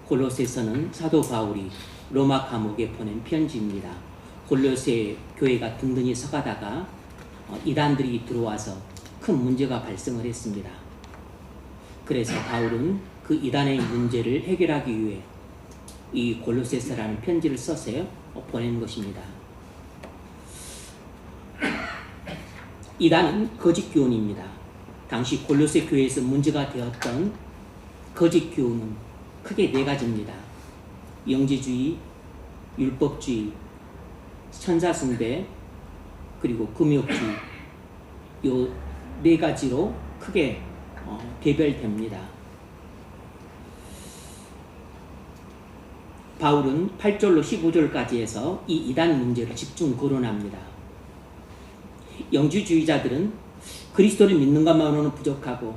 골로새서는 사도 바울이 로마 감옥에 보낸 편지입니다. 골로새 교회가 든든히 서가다가 이단들이 들어와서 큰 문제가 발생을 했습니다. 그래서 바울은 그 이단의 문제를 해결하기 위해 이 골로새서라는 편지를 써서 보낸 것입니다. 이단은 거짓 교훈입니다. 당시 골로새 교회에서 문제가 되었던 거짓 교훈은 크게 네 가지입니다. 영지주의, 율법주의, 천사숭배, 그리고 금욕주의, 이 네 가지로 크게 개별됩니다. 바울은 8절로 15절까지 해서 이 이단 문제를 집중 거론합니다. 영지주의자들은 그리스도를 믿는 것만으로는 부족하고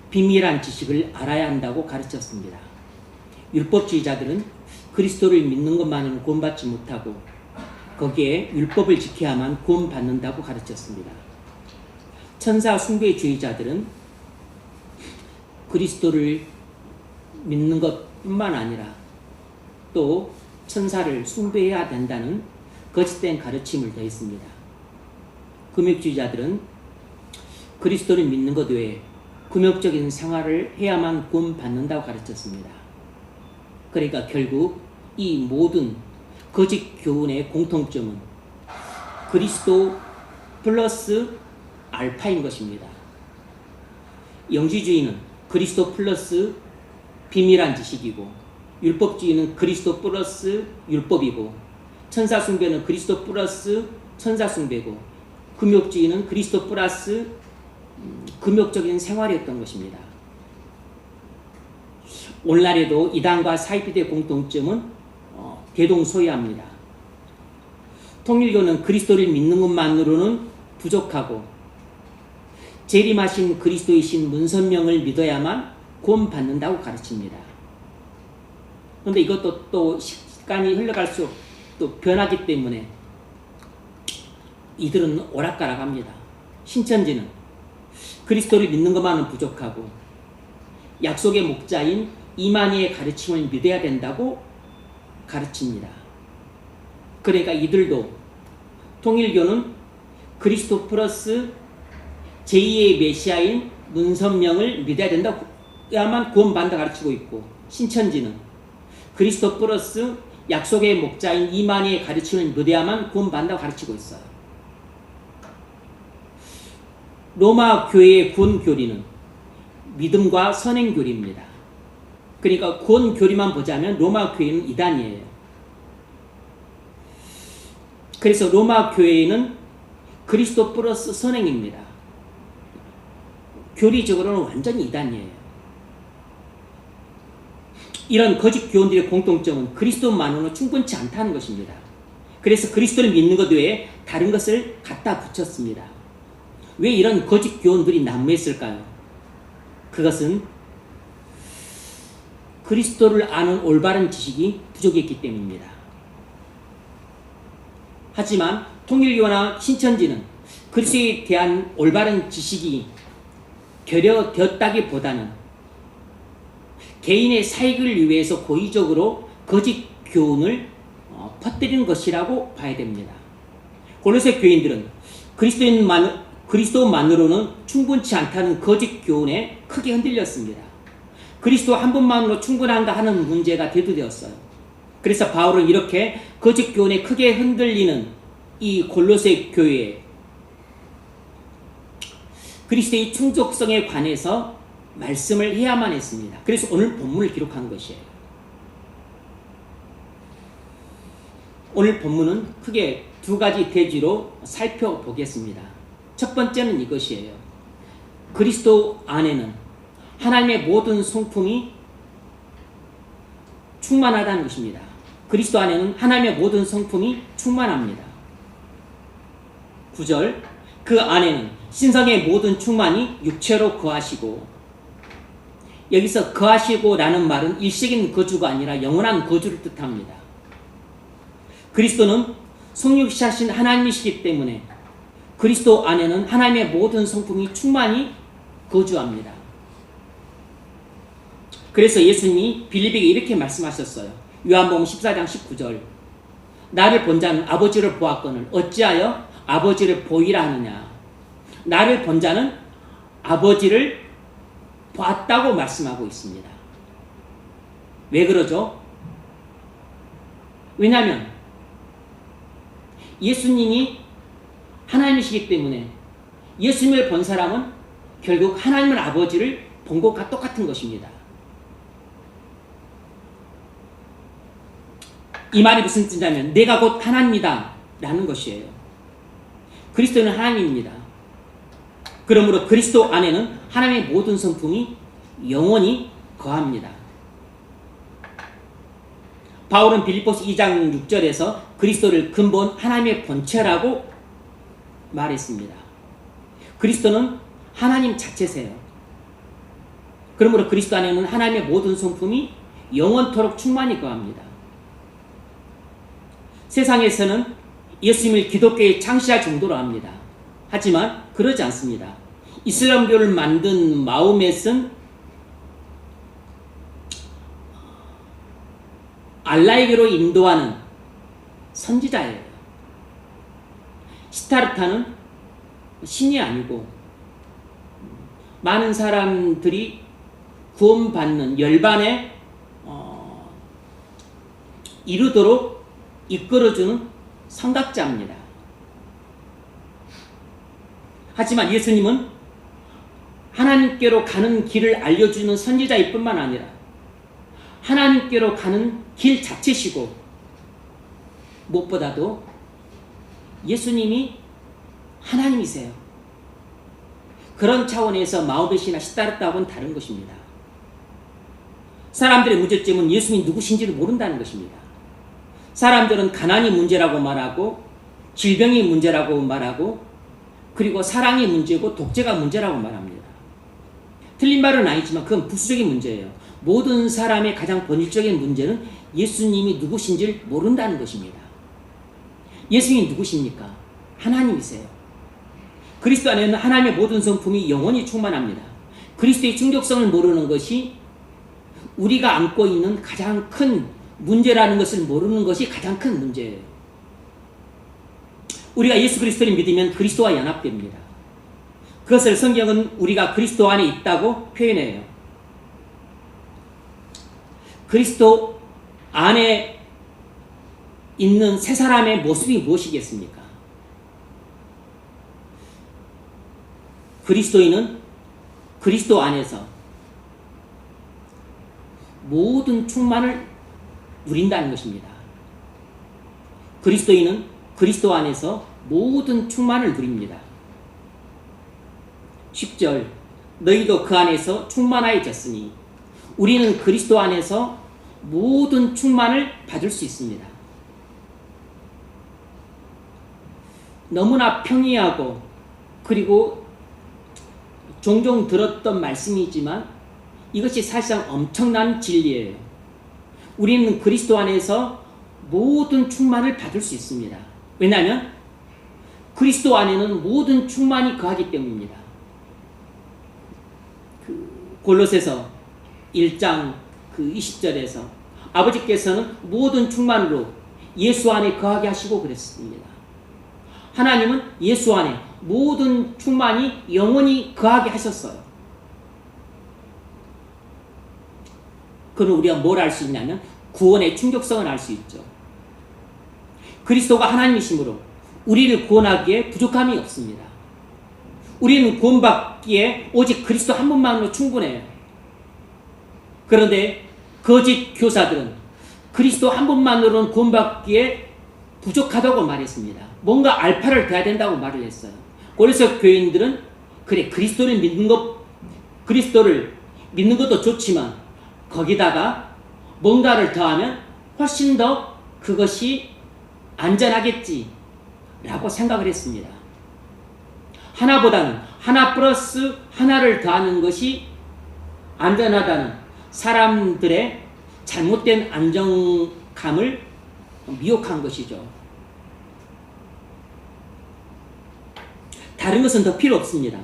비밀한 지식을 알아야 한다고 가르쳤습니다. 율법주의자들은 그리스도를 믿는 것만으로는 구원받지 못하고 거기에 율법을 지켜야만 구원받는다고 가르쳤습니다. 천사 숭배주의자들은 그리스도를 믿는 것뿐만 아니라 또 천사를 숭배해야 된다는 거짓된 가르침을 더했습니다. 금욕주의자들은 그리스도를 믿는 것 외에 금욕적인 생활을 해야만 구원받는다고 가르쳤습니다. 그러니까 결국 이 모든 거짓 교훈의 공통점은 그리스도 플러스 알파인 것입니다. 영지주의는 그리스도 플러스 비밀한 지식이고, 율법주의는 그리스도 플러스 율법이고, 천사숭배는 그리스도 플러스 천사숭배고, 금욕주의는 그리스도 플러스 금욕적인 생활이었던 것입니다. 오늘날에도 이단과 사이비드의 공통점은 대동소이합니다. 통일교는 그리스도를 믿는 것만으로는 부족하고 재림하신 그리스도이신 문선명을 믿어야만 구원받는다고 가르칩니다. 그런데 이것도 또 시간이 흘러갈수록 또 변하기 때문에 이들은 오락가락합니다. 신천지는 그리스도를 믿는 것만은 부족하고 약속의 목자인 이만희의 가르침을 믿어야 된다고 가르칩니다. 그러니까 이들도 통일교는 그리스도 플러스 제2의 메시아인 문선명을 믿어야 된다야만 구원받는다 가르치고 있고, 신천지는 그리스도 플러스 약속의 목자인 이만희의 가르침을 믿어야만 구원받는다고 가르치고 있어요. 로마 교회의 구원 교리는 믿음과 선행 교리입니다. 그러니까 구원 교리만 보자면 로마 교회는 이단이에요. 그래서 로마 교회는 그리스도 플러스 선행입니다. 교리적으로는 완전히 이단이에요. 이런 거짓 교훈들의 공통점은 그리스도만으로는 충분치 않다는 것입니다. 그래서 그리스도를 믿는 것 외에 다른 것을 갖다 붙였습니다. 왜 이런 거짓 교훈들이 난무했을까요? 그것은 그리스도를 아는 올바른 지식이 부족했기 때문입니다. 하지만 통일교나 신천지는 그리스도에 대한 올바른 지식이 결여되었다기보다는 개인의 사익을 위해서 고의적으로 거짓 교훈을 퍼뜨리는 것이라고 봐야 됩니다. 골로새 교인들은 그리스도만으로는 충분치 않다는 거짓 교훈에 크게 흔들렸습니다. 그리스도 한 분만으로 충분한가 하는 문제가 대두되었어요. 그래서 바울은 이렇게 거짓 교훈에 크게 흔들리는 이 골로새 교회에 그리스도의 충족성에 관해서 말씀을 해야만 했습니다. 그래서 오늘 본문을 기록한 것이에요. 오늘 본문은 크게 두 가지 대지로 살펴보겠습니다. 첫 번째는 이것이에요. 그리스도 안에는 하나님의 모든 성품이 충만하다는 것입니다. 그리스도 안에는 하나님의 모든 성품이 충만합니다. 9절, 그 안에는 신성의 모든 충만이 육체로 거하시고, 여기서 거하시고 라는 말은 일시적인 거주가 아니라 영원한 거주를 뜻합니다. 그리스도는 성육시하신 하나님이시기 때문에 그리스도 안에는 하나님의 모든 성품이 충만히 거주합니다. 그래서 예수님이 빌립에게 이렇게 말씀하셨어요. 요한복음 14장 19절. 나를 본 자는 아버지를 보았거늘 어찌하여 아버지를 보이라 하느냐. 나를 본 자는 아버지를 봤다고 말씀하고 있습니다. 왜 그러죠? 왜냐하면 예수님이 하나님이시기 때문에 예수님을 본 사람은 결국 하나님의 아버지를 본 것과 똑같은 것입니다. 이 말이 무슨 뜻이냐면 내가 곧 하나님이다 라는 것이에요. 그리스도는 하나님입니다. 그러므로 그리스도 안에는 하나님의 모든 성품이 영원히 거합니다. 바울은 빌립보서 2장 6절에서 그리스도를 근본 하나님의 본체라고 말했습니다. 그리스도는 하나님 자체세요. 그러므로 그리스도 안에는 하나님의 모든 성품이 영원토록 충만히 거합니다. 세상에서는 예수님을 기독교의 창시자 정도로 합니다. 하지만 그러지 않습니다. 이슬람교를 만든 마호멧은 알라에게로 인도하는 선지자예요. 시타르타는 신이 아니고 많은 사람들이 구원받는 열반에 이루도록 이끌어주는 선각자입니다. 하지만 예수님은 하나님께로 가는 길을 알려주는 선지자일 뿐만 아니라 하나님께로 가는 길 자체시고 무엇보다도 예수님이 하나님이세요. 그런 차원에서 마호멧이나 시타르타하고는 다른 것입니다. 사람들의 문제점은 예수님이 누구신지를 모른다는 것입니다. 사람들은 가난이 문제라고 말하고 질병이 문제라고 말하고 그리고 사랑이 문제고 독재가 문제라고 말합니다. 틀린 말은 아니지만 그건 부수적인 문제예요. 모든 사람의 가장 본질적인 문제는 예수님이 누구신지를 모른다는 것입니다. 예수님이 누구십니까? 하나님이세요. 그리스도 안에는 하나님의 모든 성품이 영원히 충만합니다. 그리스도의 충족성을 모르는 것이 우리가 안고 있는 가장 큰 문제라는 것을 모르는 것이 가장 큰 문제예요. 우리가 예수 그리스도를 믿으면 그리스도와 연합됩니다. 그것을 성경은 우리가 그리스도 안에 있다고 표현해요. 그리스도 안에 있는 새 사람의 모습이 무엇이겠습니까? 그리스도인은 그리스도 안에서 모든 충만을 누린다는 것입니다. 그리스도인은 그리스도 안에서 모든 충만을 누립니다. 10절 너희도 그 안에서 충만하여졌으니 우리는 그리스도 안에서 모든 충만을 받을 수 있습니다. 너무나 평이하고 그리고 종종 들었던 말씀이지만 이것이 사실상 엄청난 진리예요. 우리는 그리스도 안에서 모든 충만을 받을 수 있습니다. 왜냐하면 그리스도 안에는 모든 충만이 거하기 때문입니다. 골로새서 1장 20절에서 아버지께서는 모든 충만으로 예수 안에 거하게 하시고 그랬습니다. 하나님은 예수 안에 모든 충만이 영원히 거하게 하셨어요. 그럼 우리가 뭘 알 수 있냐면 구원의 충족성을 알 수 있죠. 그리스도가 하나님이시므로 우리를 구원하기에 부족함이 없습니다. 우리는 구원받기에 오직 그리스도 한 분만으로 충분해요. 그런데 거짓 교사들은 그리스도 한 분만으로는 구원받기에 부족하다고 말했습니다. 뭔가 알파를 더해야 된다고 말을 했어요. 고린도 교인들은 그래 그리스도를 믿는 것도 좋지만 거기다가 뭔가를 더하면 훨씬 더 그것이 안전하겠지 라고 생각을 했습니다. 하나보다는 하나 플러스 하나를 더하는 것이 안전하다는 사람들의 잘못된 안정감을 미혹한 것이죠. 다른 것은 더 필요 없습니다.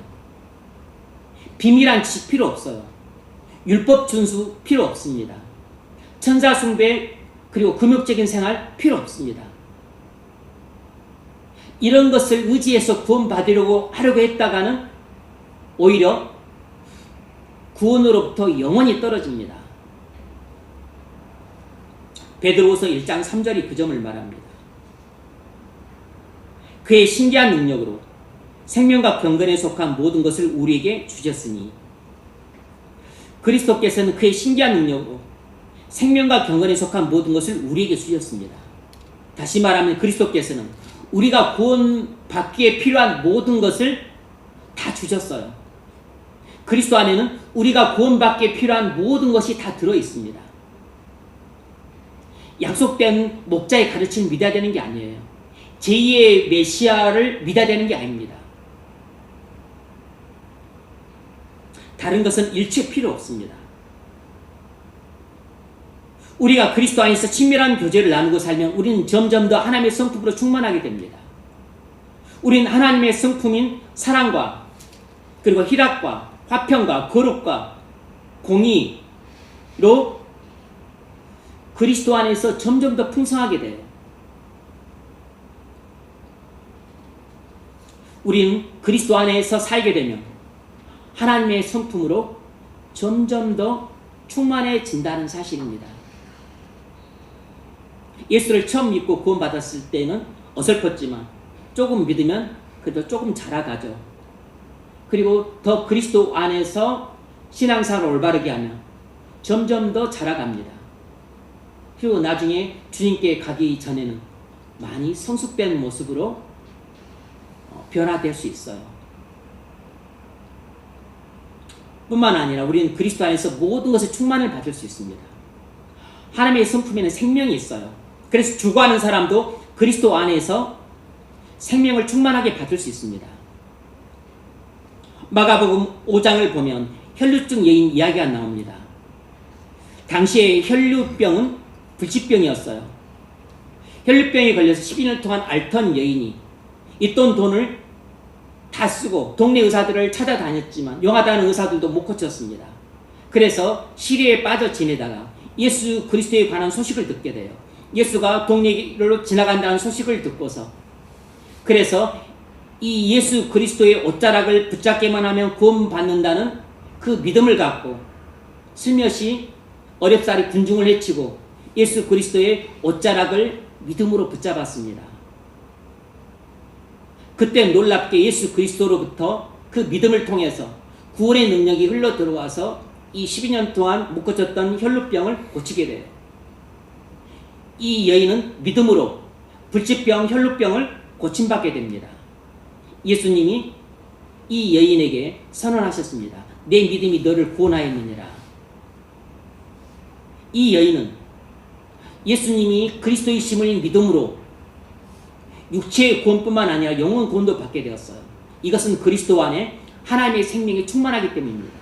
비밀한 지식 필요 없어요. 율법 준수 필요 없습니다. 천사 숭배 그리고 금욕적인 생활 필요 없습니다. 이런 것을 의지해서 구원받으려고 하려고 했다가는 오히려 구원으로부터 영원히 떨어집니다. 베드로후서 1장 3절이 그 점을 말합니다. 그의 신기한 능력으로 생명과 경건에 속한 모든 것을 우리에게 주셨으니, 그리스도께서는 그의 신기한 능력으로 생명과 경건에 속한 모든 것을 우리에게 주셨습니다. 다시 말하면 그리스도께서는 우리가 구원받기에 필요한 모든 것을 다 주셨어요. 그리스도 안에는 우리가 구원받기에 필요한 모든 것이 다 들어있습니다. 약속된 목자의 가르침을 믿어야 되는 게 아니에요. 제2의 메시아를 믿어야 되는 게 아닙니다. 다른 것은 일체 필요 없습니다. 우리가 그리스도 안에서 친밀한 교제를 나누고 살면 우리는 점점 더 하나님의 성품으로 충만하게 됩니다. 우리는 하나님의 성품인 사랑과 그리고 희락과 화평과 거룩과 공의로 그리스도 안에서 점점 더 풍성하게 돼요. 우리는 그리스도 안에서 살게 되면 하나님의 성품으로 점점 더 충만해진다는 사실입니다. 예수를 처음 믿고 구원받았을 때는 어설펐지만 조금 믿으면 그래도 조금 자라가죠. 그리고 더 그리스도 안에서 신앙생활을 올바르게 하면 점점 더 자라갑니다. 그리고 나중에 주님께 가기 전에는 많이 성숙된 모습으로 변화될 수 있어요. 뿐만 아니라 우리는 그리스도 안에서 모든 것의 충만을 받을 수 있습니다. 하나님의 성품에는 생명이 있어요. 그래서 죽어가는 사람도 그리스도 안에서 생명을 충만하게 받을 수 있습니다. 마가복음 5장을 보면 혈루증 여인 이야기가 나옵니다. 당시에 혈루병은 불치병이었어요. 혈루병에 걸려서 12년 동안 앓던 여인이 있던 돈을 다 쓰고 동네 의사들을 찾아다녔지만 용하다는 의사들도 못 고쳤습니다. 그래서 시리에 빠져 지내다가 예수 그리스도에 관한 소식을 듣게 돼요. 예수가 동네로 지나간다는 소식을 듣고서 그래서 이 예수 그리스도의 옷자락을 붙잡기만 하면 구원받는다는 그 믿음을 갖고 슬며시 어렵사리 군중을 해치고 예수 그리스도의 옷자락을 믿음으로 붙잡았습니다. 그때 놀랍게 예수 그리스도로부터 그 믿음을 통해서 구원의 능력이 흘러 들어와서 이 12년 동안 못 고쳤던 혈루병을 고치게 돼요. 이 여인은 믿음으로 불치병, 혈루병을 고침받게 됩니다. 예수님이 이 여인에게 선언하셨습니다. 내 믿음이 너를 구원하였느니라. 이 여인은 예수님이 그리스도이심을 믿음으로 육체의 구원뿐만 아니라 영혼 구원도 받게 되었어요. 이것은 그리스도 안에 하나님의 생명이 충만하기 때문입니다.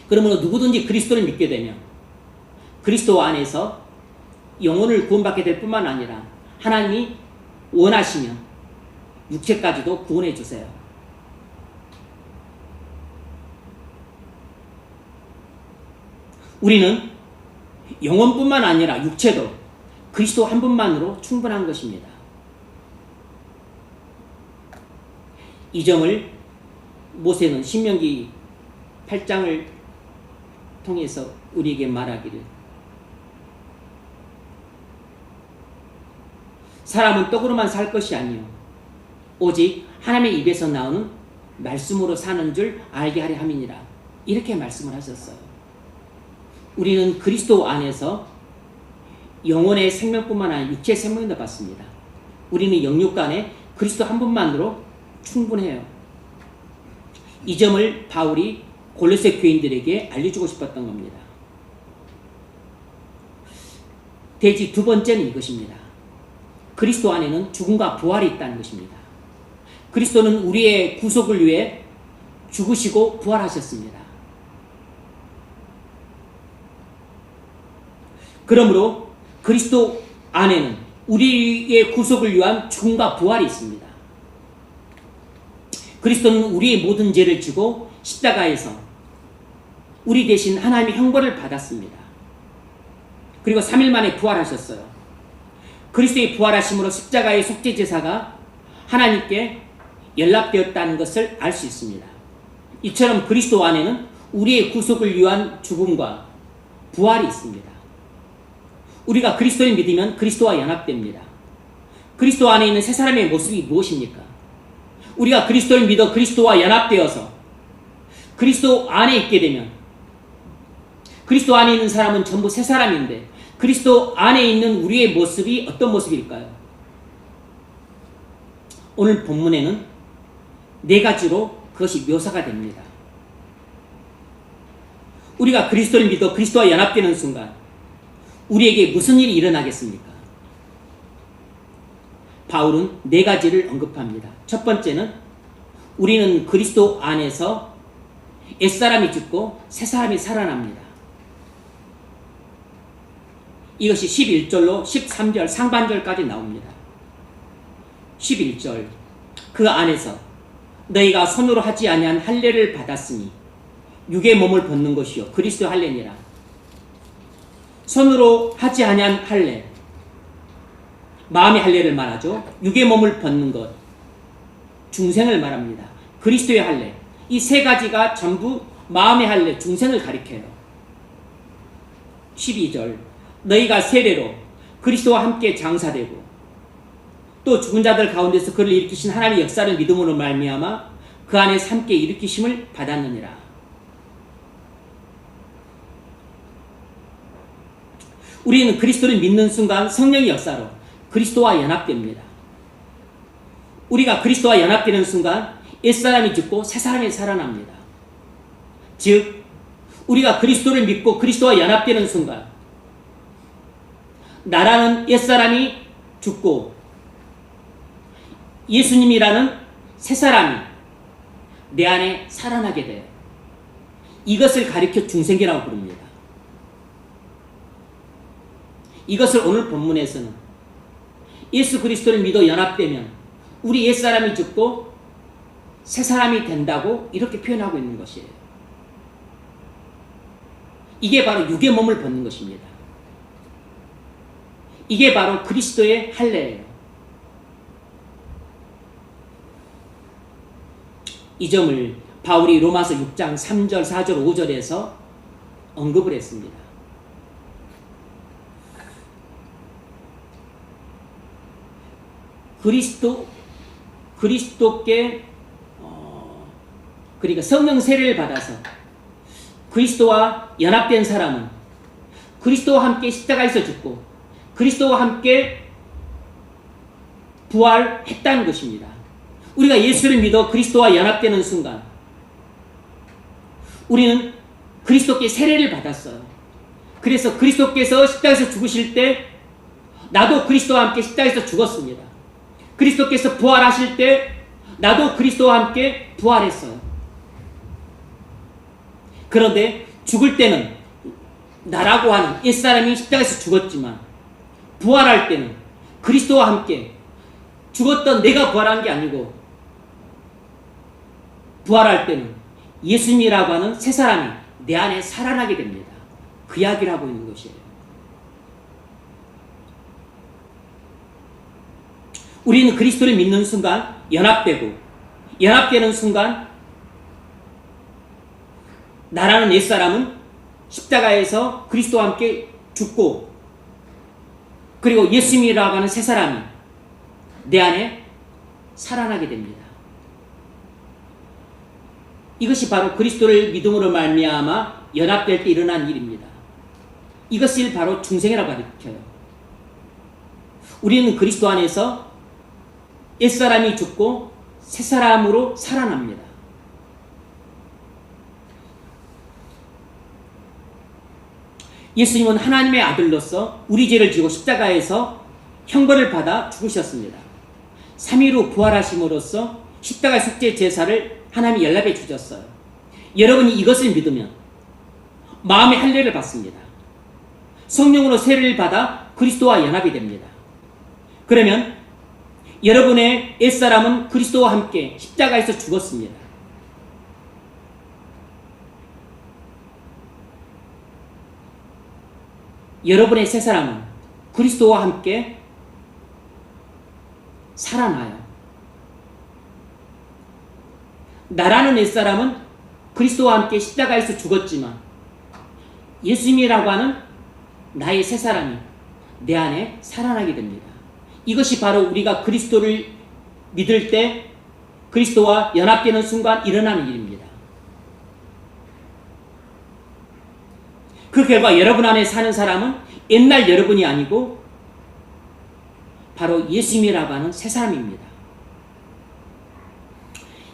그러므로 누구든지 그리스도를 믿게 되면 그리스도 안에서 영혼을 구원받게 될 뿐만 아니라 하나님이 원하시면 육체까지도 구원해 주세요. 우리는 영혼뿐만 아니라 육체도 그리스도 한 분만으로 충분한 것입니다. 이 점을 모세는 신명기 8장을 통해서 우리에게 말하기를 사람은 떡으로만 살 것이 아니요 오직 하나님의 입에서 나오는 말씀으로 사는 줄 알게 하려 함이니라. 이렇게 말씀을 하셨어요. 우리는 그리스도 안에서 영혼의 생명뿐만 아니라 육체의 생명도 받습니다. 우리는 영육 간에 그리스도 한 분만으로 충분해요. 이 점을 바울이 골로새 교인들에게 알려주고 싶었던 겁니다. 대지 두 번째는 이것입니다. 그리스도 안에는 죽음과 부활이 있다는 것입니다. 그리스도는 우리의 구속을 위해 죽으시고 부활하셨습니다. 그러므로 그리스도 안에는 우리의 구속을 위한 죽음과 부활이 있습니다. 그리스도는 우리의 모든 죄를 지고 십자가에서 우리 대신 하나님의 형벌을 받았습니다. 그리고 3일 만에 부활하셨어요. 그리스도의 부활하심으로 십자가의 속죄제사가 하나님께 연락되었다는 것을 알 수 있습니다. 이처럼 그리스도 안에는 우리의 구속을 위한 죽음과 부활이 있습니다. 우리가 그리스도를 믿으면 그리스도와 연합됩니다. 그리스도 안에 있는 새 사람의 모습이 무엇입니까? 우리가 그리스도를 믿어 그리스도와 연합되어서 그리스도 안에 있게 되면, 그리스도 안에 있는 사람은 전부 새 사람인데 그리스도 안에 있는 우리의 모습이 어떤 모습일까요? 오늘 본문에는 4가지로 그것이 묘사가 됩니다. 우리가 그리스도를 믿어 그리스도와 연합되는 순간 우리에게 무슨 일이 일어나겠습니까? 바울은 4가지를 언급합니다. 첫 번째는 우리는 그리스도 안에서 옛사람이 죽고 새사람이 살아납니다. 이것이 11절로 13절 상반절까지 나옵니다. 11절, 그 안에서 너희가 손으로 하지 아니한 할례를 받았으니 육의 몸을 벗는 것이요 그리스도 할례니라. 손으로 하지 아니한 할례, 마음의 할례를 말하죠. 육의 몸을 벗는 것, 중생을 말합니다. 그리스도의 할례, 이 3가지가 전부 마음의 할례, 중생을 가리켜요. 12절, 너희가 세례로 그리스도와 함께 장사되고 또 죽은 자들 가운데서 그를 일으키신 하나님의 역사를 믿음으로 말미암아 그 안에서 함께 일으키심을 받았느니라. 우리는 그리스도를 믿는 순간 성령의 역사로 그리스도와 연합됩니다. 우리가 그리스도와 연합되는 순간 옛사람이 죽고 새사람이 살아납니다. 즉 우리가 그리스도를 믿고 그리스도와 연합되는 순간 나라는 옛사람이 죽고 예수님이라는 새사람이 내 안에 살아나게 돼요. 이것을 가리켜 중생계라고 부릅니다. 이것을 오늘 본문에서는 예수 그리스도를 믿어 연합되면 우리 옛사람이 죽고 새사람이 된다고 이렇게 표현하고 있는 것이에요. 이게 바로 육의 몸을 벗는 것입니다. 이게 바로 그리스도의 할례예요. 이 점을 바울이 로마서 6장 3절, 4절, 5절에서 언급을 했습니다. 그리스도께 그러니까 성령 세례를 받아서 그리스도와 연합된 사람은 그리스도와 함께 십자가에서 죽고 그리스도와 함께 부활했다는 것입니다. 우리가 예수를 믿어 그리스도와 연합되는 순간 우리는 그리스도께 세례를 받았어요. 그래서 그리스도께서 십자가에서 죽으실 때 나도 그리스도와 함께 십자가에서 죽었습니다. 그리스도께서 부활하실 때 나도 그리스도와 함께 부활했어요. 그런데 죽을 때는 나라고 하는 옛사람이 십자가에서 죽었지만 부활할 때는 그리스도와 함께 죽었던 내가 부활한 게 아니고 부활할 때는 예수님이라고 하는 새 사람이 내 안에 살아나게 됩니다. 그 이야기를 하고 있는 것이에요. 우리는 그리스도를 믿는 순간 연합되고 연합되는 순간 나라는 옛사람은 십자가에서 그리스도와 함께 죽고 그리고 예수님이라고 하는 새 사람이 내 안에 살아나게 됩니다. 이것이 바로 그리스도를 믿음으로 말미암아 연합될 때 일어난 일입니다. 이것을 바로 중생이라고 가르쳐요. 우리는 그리스도 안에서 옛사람이 죽고 새사람으로 살아납니다. 예수님은 하나님의 아들로서 우리 죄를 지고 십자가에서 형벌을 받아 죽으셨습니다. 3일 후 부활하심으로써 십자가 속죄 제사를 하나님이 연락해 주셨어요. 여러분이 이것을 믿으면 마음의 할례를 받습니다. 성령으로 세례를 받아 그리스도와 연합이 됩니다. 그러면 여러분의 옛사람은 그리스도와 함께 십자가에서 죽었습니다. 여러분의 새 사람은 그리스도와 함께 살아나요. 나라는 옛사람은 그리스도와 함께 십자가에서 죽었지만 예수님이라고 하는 나의 새 사람이 내 안에 살아나게 됩니다. 이것이 바로 우리가 그리스도를 믿을 때 그리스도와 연합되는 순간 일어나는 일입니다. 그 결과 여러분 안에 사는 사람은 옛날 여러분이 아니고 바로 예수님이라고 하는 새 사람입니다.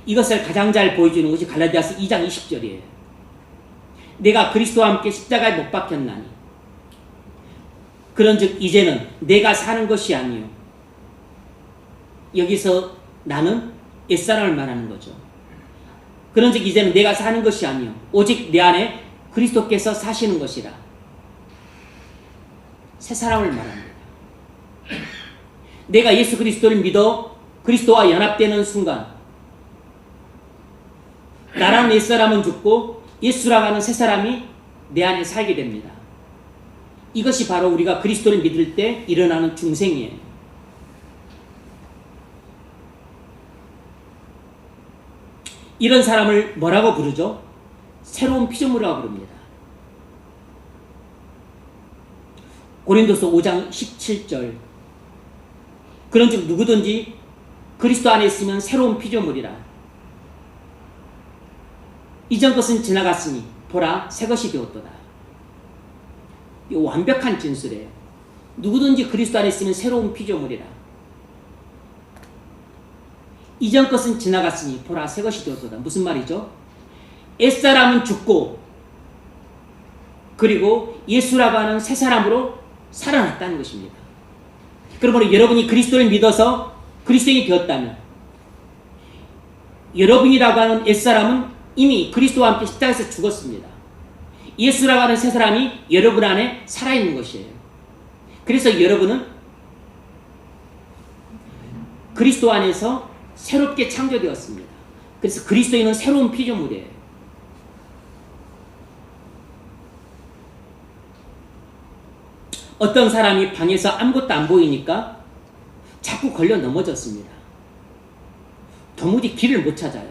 이것을 가장 잘 보여주는 것이 갈라디아서 2장 20절이에요. 내가 그리스도와 함께 십자가에 못 박혔나니 그런즉 이제는 내가 사는 것이 아니요. 여기서 나는 옛사람을 말하는 거죠. 그런즉 이제는 내가 사는 것이 아니요. 오직 내 안에 그리스도께서 사시는 것이라. 새 사람을 말합니다. 내가 예수 그리스도를 믿어 그리스도와 연합되는 순간 나라는 옛사람은 죽고 예수라고 하는 새 사람이 내 안에 살게 됩니다. 이것이 바로 우리가 그리스도를 믿을 때 일어나는 중생이에요. 이런 사람을 뭐라고 부르죠? 새로운 피조물이라고 부릅니다. 고린도서 5장 17절 그런즉 누구든지 그리스도 안에 있으면 새로운 피조물이라. 이전 것은 지나갔으니 보라 새 것이 되었도다. 이 완벽한 진술이에요. 누구든지 그리스도 안에 있으면 새로운 피조물이라. 이전 것은 지나갔으니 보라 새 것이 되었도다. 무슨 말이죠? 옛사람은 죽고 그리고 예수라고 하는 새 사람으로 살아났다는 것입니다. 그러므로 여러분이 그리스도를 믿어서 그리스도인이 되었다면 여러분이라고 하는 옛사람은 이미 그리스도와 함께 십자가에서 죽었습니다. 예수라고 하는 새 사람이 여러분 안에 살아있는 것이에요. 그래서 여러분은 그리스도 안에서 새롭게 창조되었습니다. 그래서 그리스도인은 새로운 피조물이에요. 어떤 사람이 방에서 아무것도 안 보이니까 자꾸 걸려 넘어졌습니다. 도무지 길을 못 찾아요.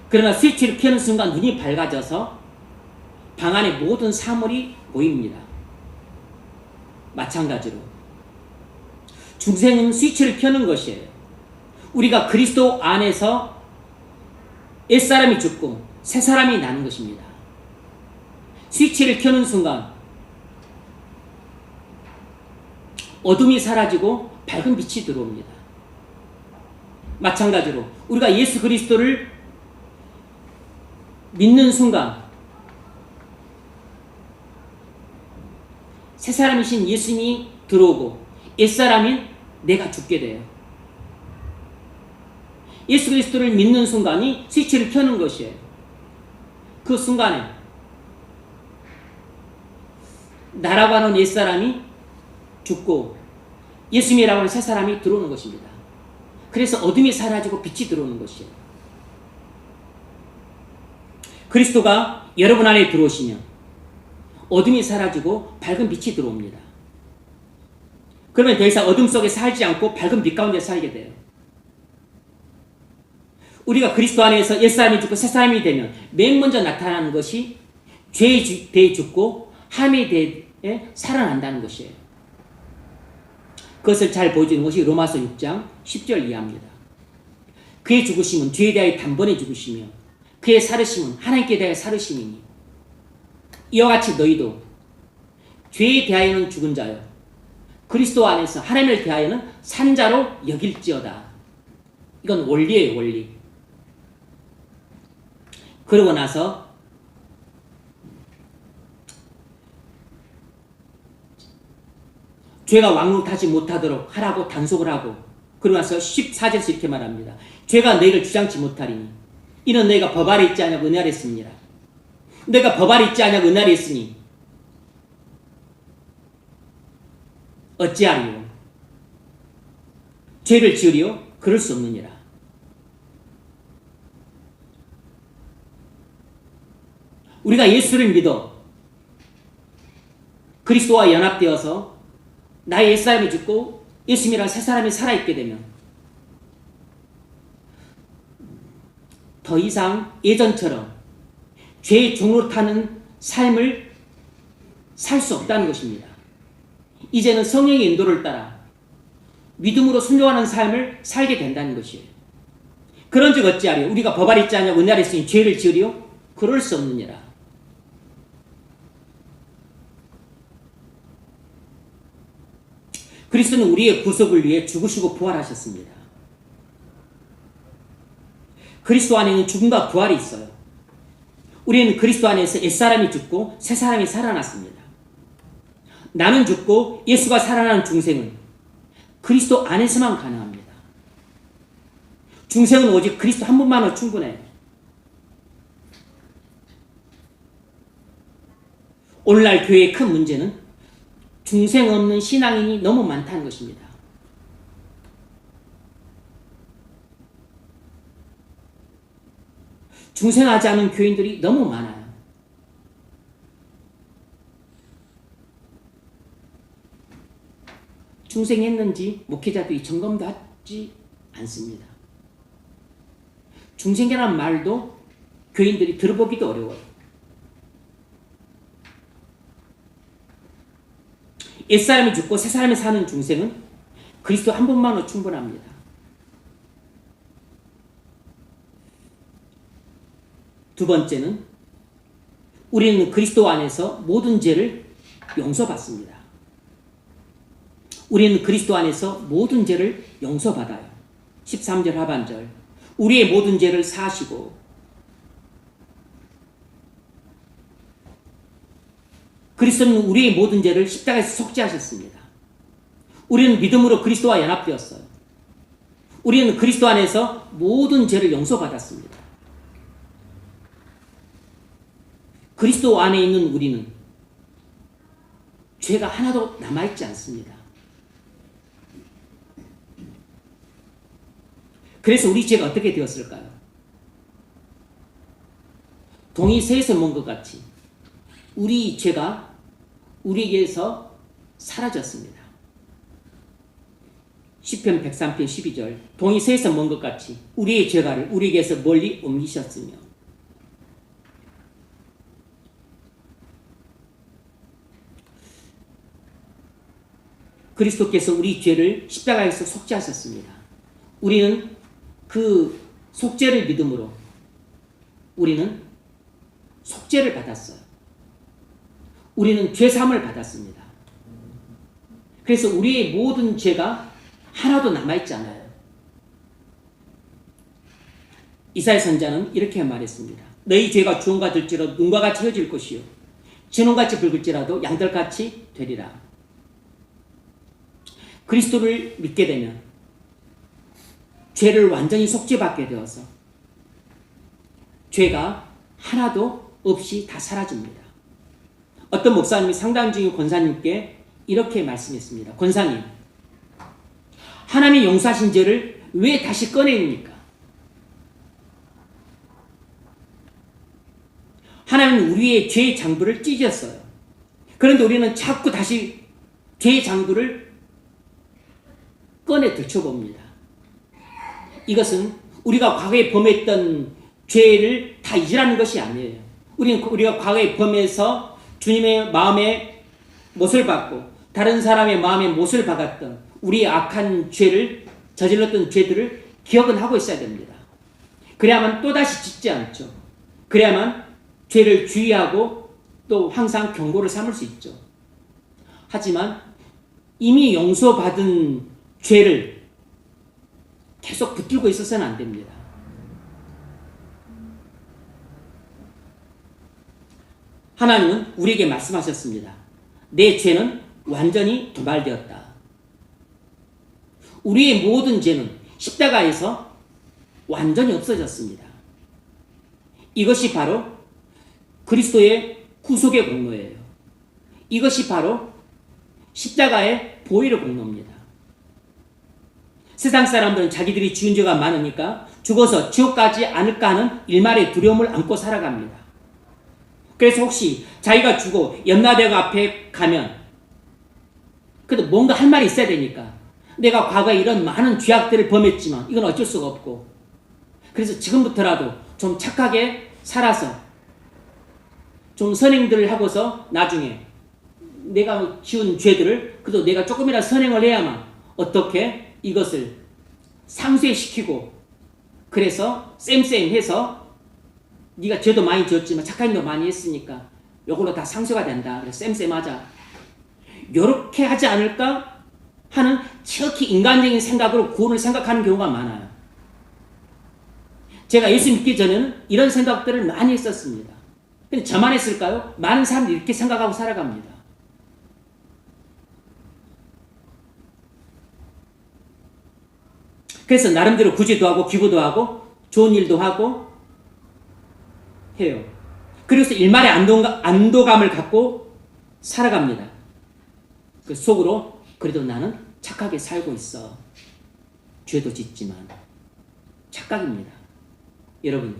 그러나 스위치를 켜는 순간 눈이 밝아져서 방 안에 모든 사물이 보입니다. 마찬가지로 중생은 스위치를 켜는 것이에요. 우리가 그리스도 안에서 옛사람이 죽고 새사람이 나는 것입니다. 스위치를 켜는 순간 어둠이 사라지고 밝은 빛이 들어옵니다. 마찬가지로 우리가 예수 그리스도를 믿는 순간 새사람이신 예수님이 들어오고 옛사람인 내가 죽게 돼요. 예수 그리스도를 믿는 순간이 스위치를 켜는 것이에요. 그 순간에 나라고 하는 옛사람이 죽고 예수님이라고 하는 새사람이 들어오는 것입니다. 그래서 어둠이 사라지고 빛이 들어오는 것이에요. 그리스도가 여러분 안에 들어오시면 어둠이 사라지고 밝은 빛이 들어옵니다. 그러면 더 이상 어둠 속에 살지 않고 밝은 빛 가운데 살게 돼요. 우리가 그리스도 안에서 옛사람이 죽고 새사람이 되면 맨 먼저 나타나는 것이 죄에 대해 죽고 함에 대해 살아난다는 것이에요. 그것을 잘 보여주는 것이 로마서 6장 10절 이하입니다. 그의 죽으심은 죄에 대하여 단번에 죽으시며 그의 살으심은 하나님께 대하여 살으심이니 이와 같이 너희도 죄에 대하여는 죽은 자요 그리스도 안에서 하나님을 대하여는 산 자로 여길지어다. 이건 원리예요, 원리. 그러고 나서 죄가 왕노릇하지 못하도록 하라고 단속을 하고 그러고 나서 14절에서 이렇게 말합니다. 죄가 너희를 주장치 못하리니 이는 너희가 법 아래 있지 않냐고 은혜 아래 있습니다. 너희가 법 아래 있지 않냐고 은혜 아래 있으니 어찌하리요? 죄를 지으리요? 그럴 수 없느니라. 우리가 예수를 믿어 그리스도와 연합되어서 나의 옛사람이 죽고 예수님이란 새 사람이 살아있게 되면 더 이상 예전처럼 죄의 종으로 타는 삶을 살 수 없다는 것입니다. 이제는 성령의 인도를 따라 믿음으로 순종하는 삶을 살게 된다는 것이에요. 그런즉 어찌하리요? 우리가 법 아래 있지 않냐고 은혜 아래 있으니 죄를 지으리요? 그럴 수 없느니라. 그리스도는 우리의 구속을 위해 죽으시고 부활하셨습니다. 그리스도 안에는 죽음과 부활이 있어요. 우리는 그리스도 안에서 옛사람이 죽고 새사람이 살아났습니다. 나는 죽고 예수가 살아나는 중생은 그리스도 안에서만 가능합니다. 중생은 오직 그리스도 한 분만으로 충분해요. 오늘날 교회의 큰 문제는 중생 없는 신앙인이 너무 많다는 것입니다. 중생하지 않은 교인들이 너무 많아요. 중생했는지 목회자들이 점검도 하지 않습니다. 중생이라는 말도 교인들이 들어보기도 어려워요. 옛사람이 죽고 새사람이 사는 중생은 그리스도 한 분만으로 충분합니다. 두 번째는 우리는 그리스도 안에서 모든 죄를 용서받습니다. 우리는 그리스도 안에서 모든 죄를 용서받아요. 13절 하반절 우리의 모든 죄를 사하시고 그리스도는 우리의 모든 죄를 십자가에서 속죄하셨습니다. 우리는 믿음으로 그리스도와 연합되었어요. 우리는 그리스도 안에서 모든 죄를 용서받았습니다. 그리스도 안에 있는 우리는 죄가 하나도 남아있지 않습니다. 그래서 우리 죄가 어떻게 되었을까요? 동이 새에서 먼 것 같이 우리 죄가 우리에게서 사라졌습니다. 시편 103편 12절 동이 새에서 먼 것 같이 우리의 죄가를 우리에게서 멀리 옮기셨으며 그리스도께서 우리 죄를 십자가에서 속죄하셨습니다. 우리는 그 속죄를 믿음으로 우리는 속죄를 받았어요. 우리는 죄사함을 받았습니다. 그래서 우리의 모든 죄가 하나도 남아있지 않아요. 이사야 선자는 이렇게 말했습니다. 너희 죄가 주홍과 들지라도 눈과 같이 휘어질 것이요 진홍같이 붉을지라도 양털같이 되리라. 그리스도를 믿게 되면 죄를 완전히 속죄받게 되어서 죄가 하나도 없이 다 사라집니다. 어떤 목사님이 상담 중인 권사님께 이렇게 말씀했습니다. 권사님, 하나님이 용서하신 죄를 왜 다시 꺼내입니까? 하나님은 우리의 죄의 장부를 찢었어요. 그런데 우리는 자꾸 다시 죄의 장부를 꺼내 들춰봅니다. 이것은 우리가 과거에 범했던 죄를 다 잊으라는 것이 아니에요. 우리가 과거에 범해서 주님의 마음에 못을 받고 다른 사람의 마음에 못을 박았던 우리의 악한 죄를 저질렀던 죄들을 기억은 하고 있어야 됩니다. 그래야만 또다시 짓지 않죠. 그래야만 죄를 주의하고 또 항상 경고를 삼을 수 있죠. 하지만 이미 용서받은 죄를 계속 붙들고 있어서는 안 됩니다. 하나님은 우리에게 말씀하셨습니다. 내 죄는 완전히 도말되었다. 우리의 모든 죄는 십자가에서 완전히 없어졌습니다. 이것이 바로 그리스도의 구속의 공로예요. 이것이 바로 십자가의 보혈의 공로입니다. 세상 사람들은 자기들이 지은 죄가 많으니까 죽어서 지옥 가지 않을까 하는 일말의 두려움을 안고 살아갑니다. 그래서 혹시 자기가 죽고 염라대왕 앞에 가면 그래도 뭔가 할 말이 있어야 되니까. 내가 과거에 이런 많은 죄악들을 범했지만 이건 어쩔 수가 없고, 그래서 지금부터라도 좀 착하게 살아서 좀 선행들을 하고서 나중에 내가 지은 죄들을 그래도 내가 조금이라도 선행을 해야만 어떻게 이것을 상쇄시키고, 그래서 쌤쌤해서 네가 죄도 많이 지었지만 착한 일도 많이 했으니까 이걸로 다 상쇄가 된다. 그래서 쌤쌤하자. 요렇게 하지 않을까 하는 지극히 인간적인 생각으로 구원을 생각하는 경우가 많아요. 제가 예수 믿기 전에는 이런 생각들을 많이 했었습니다. 근데 저만 했을까요? 많은 사람들이 이렇게 생각하고 살아갑니다. 그래서 나름대로 구제도 하고 기부도 하고 좋은 일도 하고 해요. 그래서 일말의 안도감을 갖고 살아갑니다. 그 속으로 그래도 나는 착하게 살고 있어. 죄도 짓지만. 착각입니다. 여러분,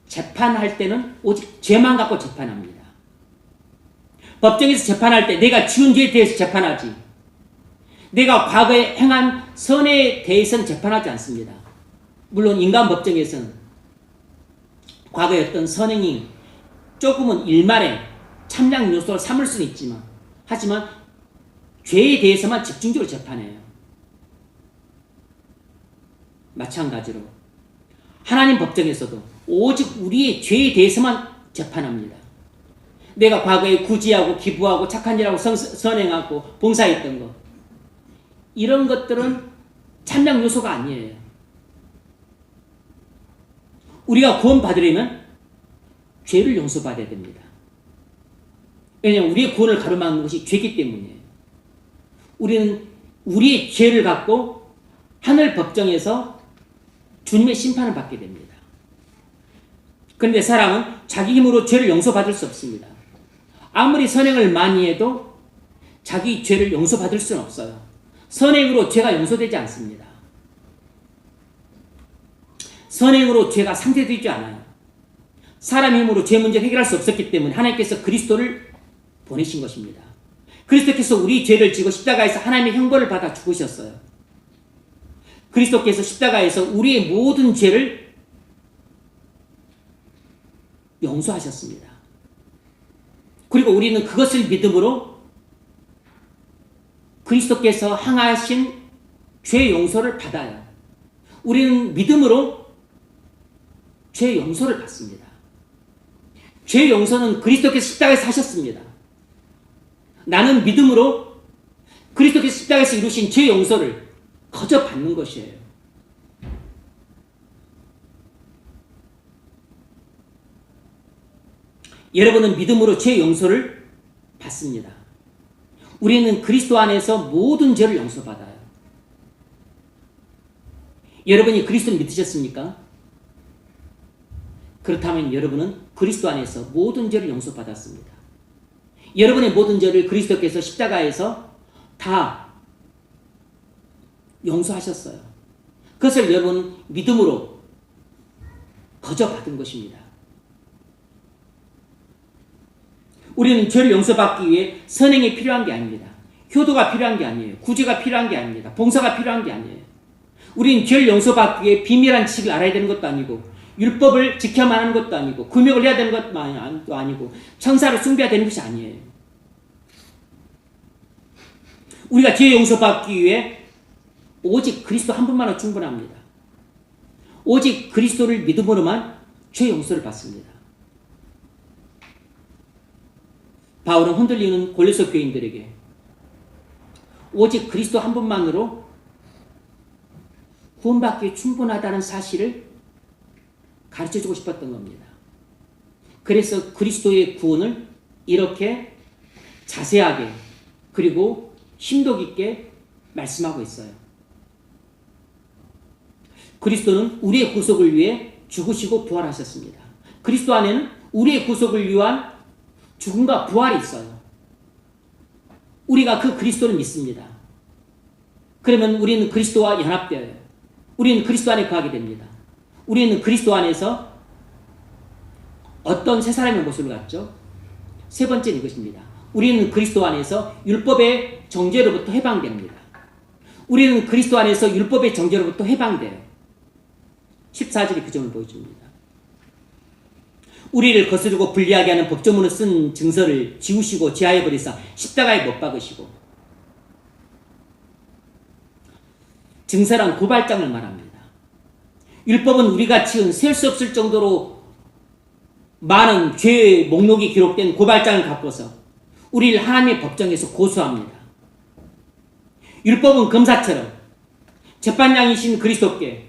재판할 때는 오직 죄만 갖고 재판합니다. 법정에서 재판할 때 내가 지은 죄에 대해서 재판하지, 내가 과거에 행한 선에 대해서는 재판하지 않습니다. 물론 인간 법정에서는 과거의 어떤 선행이 조금은 일말의 참작 요소를 삼을 수는 있지만, 하지만 죄에 대해서만 집중적으로 재판해요. 마찬가지로 하나님 법정에서도 오직 우리의 죄에 대해서만 재판합니다. 내가 과거에 구제하고 기부하고 착한 일하고 선행하고 봉사했던 것, 이런 것들은 참작 요소가 아니에요. 우리가 구원받으려면 죄를 용서받아야 됩니다. 왜냐하면 우리의 구원을 가로막는 것이 죄이기 때문이에요. 우리는 우리의 죄를 갖고 하늘 법정에서 주님의 심판을 받게 됩니다. 그런데 사람은 자기 힘으로 죄를 용서받을 수 없습니다. 아무리 선행을 많이 해도 자기 죄를 용서받을 수는 없어요. 선행으로 죄가 용서되지 않습니다. 선행으로 죄가 상쇄되지 않아요. 사람 힘으로 죄 문제를 해결할 수 없었기 때문에 하나님께서 그리스도를 보내신 것입니다. 그리스도께서 우리 죄를 지고 십자가에서 하나님의 형벌을 받아 죽으셨어요. 그리스도께서 십자가에서 우리의 모든 죄를 용서하셨습니다. 그리고 우리는 그것을 믿음으로 그리스도께서 행하신 죄 용서를 받아요. 우리는 믿음으로 죄 용서를 받습니다. 죄 용서는 그리스도께서 십자가에서 하셨습니다. 나는 믿음으로 그리스도께서 십자가에서 이루신 죄 용서를 거저 받는 것이에요. 여러분은 믿음으로 죄 용서를 받습니다. 우리는 그리스도 안에서 모든 죄를 용서받아요. 여러분이 그리스도를 믿으셨습니까? 그렇다면 여러분은 그리스도 안에서 모든 죄를 용서받았습니다. 여러분의 모든 죄를 그리스도께서 십자가에서 다 용서하셨어요. 그것을 여러분은 믿음으로 거저 받은 것입니다. 우리는 죄를 용서받기 위해 선행이 필요한 게 아닙니다. 효도가 필요한 게 아니에요. 구제가 필요한 게 아닙니다. 봉사가 필요한 게 아니에요. 우리는 죄를 용서받기 위해 비밀한 지식을 알아야 되는 것도 아니고, 율법을 지켜만 하는 것도 아니고, 금욕을 해야 되는 것도 아니고, 천사를 숭배해야 되는 것이 아니에요. 우리가 죄 용서받기 위해 오직 그리스도 한 분만으로 충분합니다. 오직 그리스도를 믿음으로만 죄 용서를 받습니다. 바울은 흔들리는 골로새 교인들에게 오직 그리스도 한 분만으로 구원받기에 충분하다는 사실을 가르쳐주고 싶었던 겁니다. 그래서 그리스도의 구원을 이렇게 자세하게 그리고 심도 깊게 말씀하고 있어요. 그리스도는 우리의 구속을 위해 죽으시고 부활하셨습니다. 그리스도 안에는 우리의 구속을 위한 죽음과 부활이 있어요. 우리가 그 그리스도를 믿습니다. 그러면 우리는 그리스도와 연합되어요. 우리는 그리스도 안에 거하게 됩니다. 우리는 그리스도 안에서 어떤 새 사람의 모습을 갖죠? 세 번째는 이것입니다. 우리는 그리스도 안에서 율법의 정죄로부터 해방됩니다. 우리는 그리스도 안에서 율법의 정죄로부터 해방돼요. 14절이 그 점을 보여줍니다. 우리를 거스르고 불리하게 하는 법조문을 쓴 증서를 지우시고 제하해버리사 십자가에 못 박으시고. 증서란 고발장을 말합니다. 율법은 우리가 지은 셀 수 없을 정도로 많은 죄의 목록이 기록된 고발장을 갖고서 우리를 하나님의 법정에서 고소합니다. 율법은 검사처럼 재판장이신 그리스도께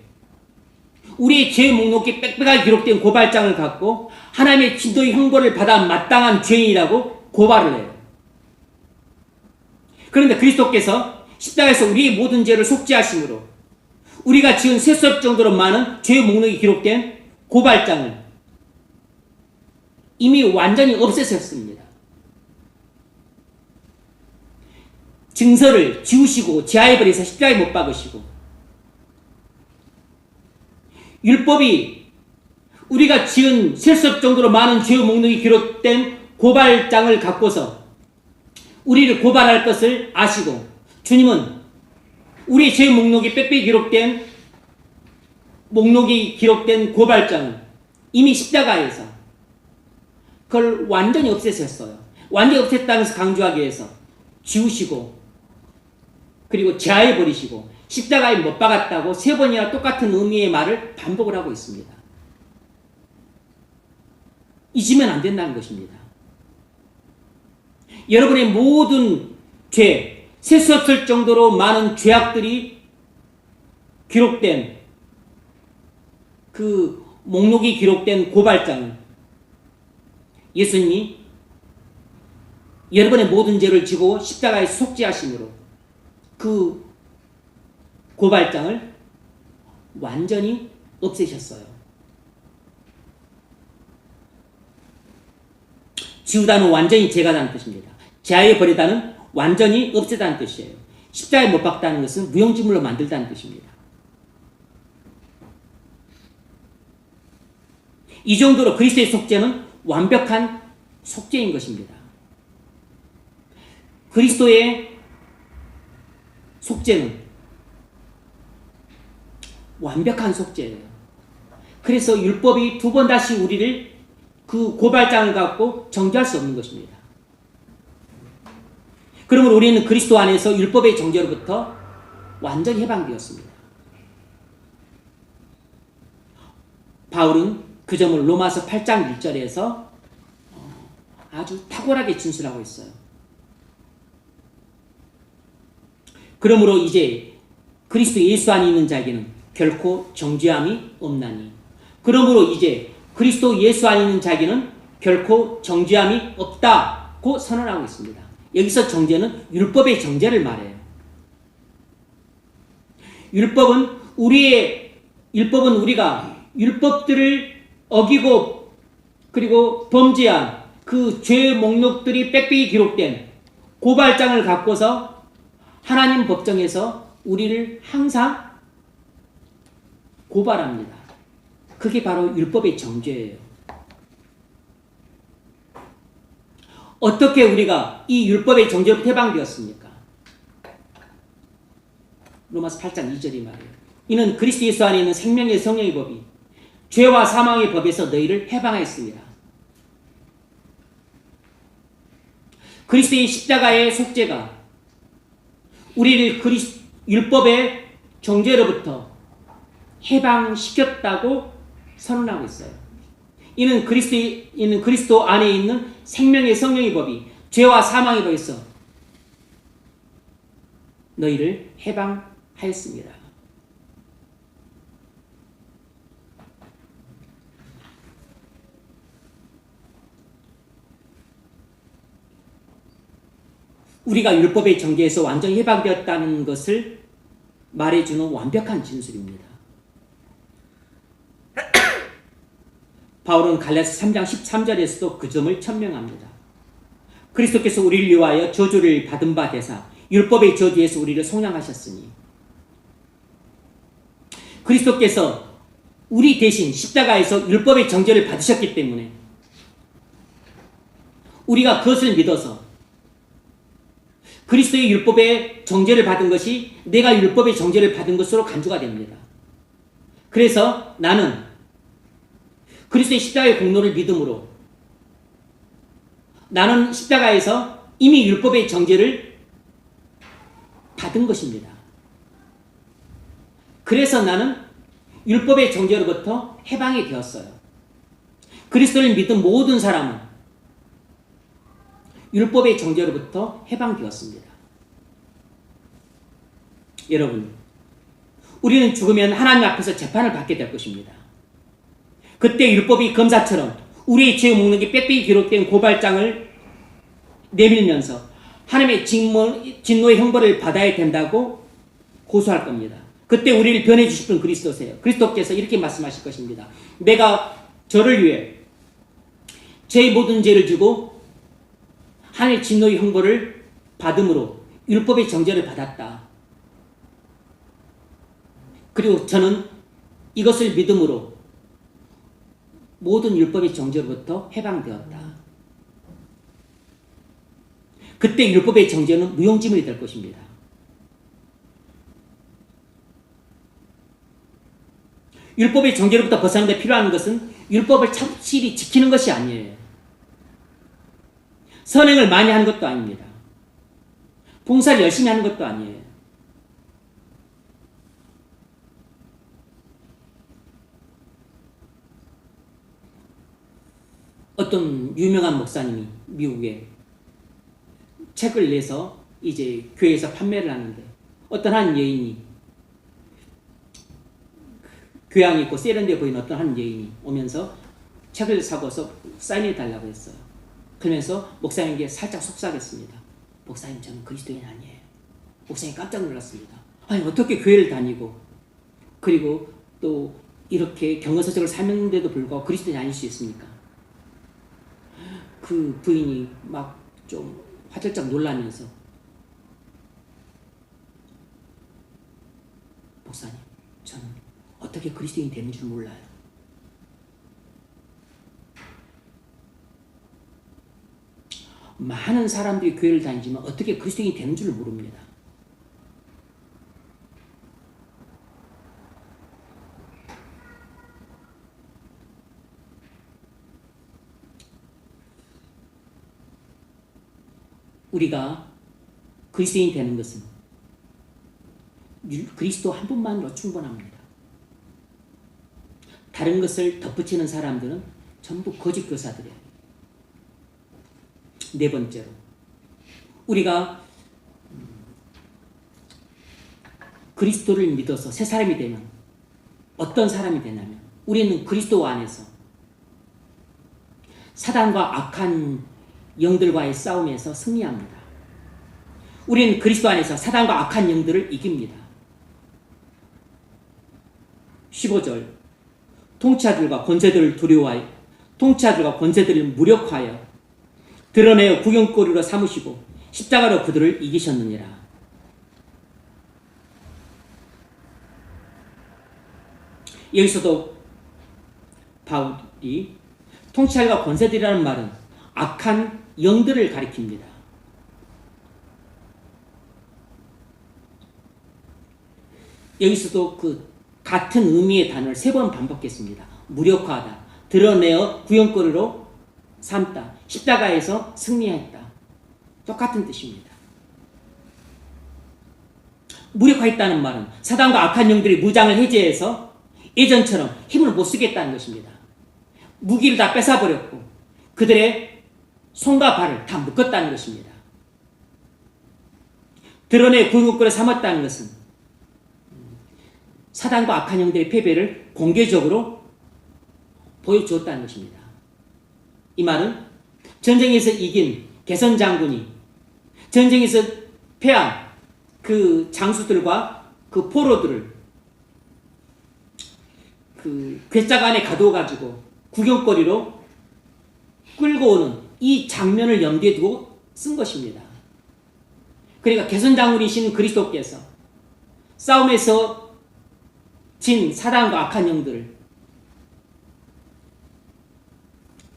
우리의 죄의 목록이 빽빽하게 기록된 고발장을 갖고 하나님의 진도의 형벌을 받아 마땅한 죄인이라고 고발을 해요. 그런데 그리스도께서 십자가에서 우리의 모든 죄를 속죄하심으로 우리가 지은 셀 수 없을 정도로 많은 죄의 목록이 기록된 고발장을 이미 완전히 없애셨습니다. 증서를 지우시고 제하해버려서 십자가에 못 박으시고, 율법이 우리가 지은 셀 수 없을 정도로 많은 죄의 목록이 기록된 고발장을 갖고서 우리를 고발할 것을 아시고, 주님은 우리의 죄의 목록이 빽빽히 기록된 고발장을 이미 십자가에서 그걸 완전히 없애셨어요. 완전히 없앴다면서 강조하기 위해서 지우시고 그리고 제하해버리시고 십자가에 못 박았다고 3번이나 똑같은 의미의 말을 반복을 하고 있습니다. 잊으면 안 된다는 것입니다. 여러분의 모든 죄, 셀 수 없을 정도로 많은 죄악들이 기록된 그 목록이 기록된 고발장을 예수님이 여러분의 모든 죄를 지고 십자가에 속죄하심으로 그 고발장을 완전히 없애셨어요. 지우다는 완전히 제거하다는 뜻입니다. 제하해버리다는 완전히 없애다는 뜻이에요. 십자가에 못 박다는 것은 무용지물로 만들다는 뜻입니다. 이 정도로 그리스도의 속죄는 완벽한 속죄인 것입니다. 그리스도의 속죄는 완벽한 속죄예요. 그래서 율법이 2번 다시 우리를 그 고발장을 갖고 정죄할 수 없는 것입니다. 그러므로 우리는 그리스도 안에서 율법의 정죄로부터 완전히 해방되었습니다. 바울은 그 점을 로마서 8장 1절에서 아주 탁월하게 진술하고 있어요. 그러므로 이제 그리스도 예수 안에 있는 자에게는 결코 정죄함이 없나니, 그러므로 이제 그리스도 예수 안에 있는 자에게는 결코 정죄함이 없다고 선언하고 있습니다. 여기서 정죄는 율법의 정죄를 말해요. 율법은 우리가 율법들을 어기고 그리고 범죄한 그 죄의 목록들이 빽빽히 기록된 고발장을 갖고서 하나님 법정에서 우리를 항상 고발합니다. 그게 바로 율법의 정죄예요. 어떻게 우리가 이 율법의 정죄로부터 해방되었습니까? 로마서 8장 2절이 말해요. 이는 그리스도 예수 안에 있는 생명의 성령의 법이 죄와 사망의 법에서 너희를 해방하였습니다. 그리스도의 십자가의 속죄가 우리를 율법의 정죄로부터 해방시켰다고 선언하고 있어요. 이는 그리스도 안에 있는 생명의 성령의 법이 죄와 사망의 법에서 너희를 해방하였습니다. 우리가 율법의 정죄에서 완전히 해방되었다는 것을 말해주는 완벽한 진술입니다. 바울은 갈라디아서 3장 13절에서도 그 점을 천명합니다. 그리스도께서 우리를 위하여 저주를 받은 바 되사 율법의 저주에서 우리를 속량하셨으니, 그리스도께서 우리 대신 십자가에서 율법의 정죄를 받으셨기 때문에 우리가 그것을 믿어서 그리스도의 율법의 정죄를 받은 것이 내가 율법의 정죄를 받은 것으로 간주가 됩니다. 그래서 나는 그리스도의 십자가의 공로를 믿음으로 나는 십자가에서 이미 율법의 정죄를 받은 것입니다. 그래서 나는 율법의 정죄로부터 해방이 되었어요. 그리스도를 믿은 모든 사람은 율법의 정죄로부터 해방되었습니다. 여러분, 우리는 죽으면 하나님 앞에서 재판을 받게 될 것입니다. 그때 율법이 검사처럼 우리의 죄 묵는 게 빽빽이 기록된 고발장을 내밀면서 하나님의 진노의 형벌을 받아야 된다고 고소할 겁니다. 그때 우리를 변해 주실 분 그리스도세요. 그리스도께서 이렇게 말씀하실 것입니다. 내가 저를 위해 제 모든 죄를 지고 하나님의 진노의 형벌을 받음으로 율법의 정죄를 받았다. 그리고 저는 이것을 믿음으로 모든 율법의 정죄로부터 해방되었다. 그때 율법의 정죄는 무용지물이 될 것입니다. 율법의 정죄로부터 벗어나는 데 필요한 것은 율법을 착실히 지키는 것이 아니에요. 선행을 많이 하는 것도 아닙니다. 봉사를 열심히 하는 것도 아니에요. 어떤 유명한 목사님이 미국에 책을 내서 이제 교회에서 판매를 하는데 어떤 한 여인이 교양이 있고 세련돼 보이는 어떤 한 여인이 오면서 책을 사고서 사인해 달라고 했어요. 그러면서 목사님께 살짝 속삭였습니다. 목사님, 저는 그리스도인 아니에요. 목사님 깜짝 놀랐습니다. 아니, 어떻게 교회를 다니고 그리고 또 이렇게 경건서적을 살면데도 불구하고 그리스도인이 아닐 수 있습니까? 그 부인이 막 좀 화들짝 놀라면서 목사님, 저는 어떻게 그리스도인이 되는 줄 몰라요. 많은 사람들이 교회를 다니지만 어떻게 그리스도인이 되는 줄 모릅니다. 우리가 그리스도인이 되는 것은 그리스도 한 분만으로 충분합니다. 다른 것을 덧붙이는 사람들은 전부 거짓 교사들이에요. 네 번째로, 우리가 그리스도를 믿어서 새 사람이 되면 어떤 사람이 되냐면 우리는 그리스도 안에서 사단과 악한 영들과의 싸움에서 승리합니다. 우리는 그리스도 안에서 사단과 악한 영들을 이깁니다. 15절, 통치자들과 권세들을 두려워하여 통치자들과 권세들을 무력화하여 드러내어 구경거리로 삼으시고 십자가로 그들을 이기셨느니라. 여기서도 바울이 통치자들과 권세들이라는 말은 악한 영들을 가리킵니다. 여기서도 그 같은 의미의 단어를 3번 반복했습니다. 무력화하다, 드러내어 구경거리로 삼다, 십자가에서 승리했다. 똑같은 뜻입니다. 무력화했다는 말은 사단과 악한 영들이 무장을 해제해서 예전처럼 힘을 못 쓰겠다는 것입니다. 무기를 다 뺏어버렸고 그들의 손과 발을 다 묶었다는 것입니다. 드러내 구경거리로 삼았다는 것은 사단과 악한 영들의 패배를 공개적으로 보여주었다는 것입니다. 이 말은 전쟁에서 이긴 개선 장군이 전쟁에서 패한 그 장수들과 그 포로들을 그 괴짝 안에 가둬가지고 구경거리로 끌고 오는 이 장면을 염두에 두고 쓴 것입니다. 그러니까 개선 장군이신 그리스도께서 싸움에서 진 사단과 악한 영들을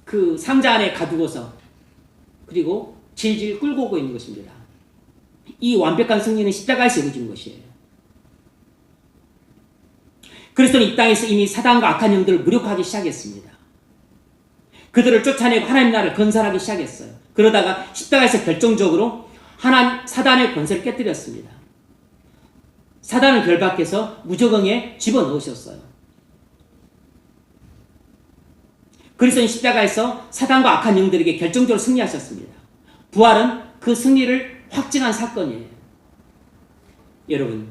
그 상자 안에 가두고서 그리고 질질 끌고 오고 있는 것입니다. 이 완벽한 승리는 십자가에서 이루어진 것이에요. 그리스도는 이 땅에서 이미 사단과 악한 영들을 무력화하기 시작했습니다. 그들을 쫓아내고 하나님 나라를 건설하기 시작했어요. 그러다가 십자가에서 결정적으로 사단의 권세를 깨뜨렸습니다. 사단을 결박해서 무저공에 집어넣으셨어요. 그리스도는 십자가에서 사단과 악한 영들에게 결정적으로 승리하셨습니다. 부활은 그 승리를 확증한 사건이에요. 여러분,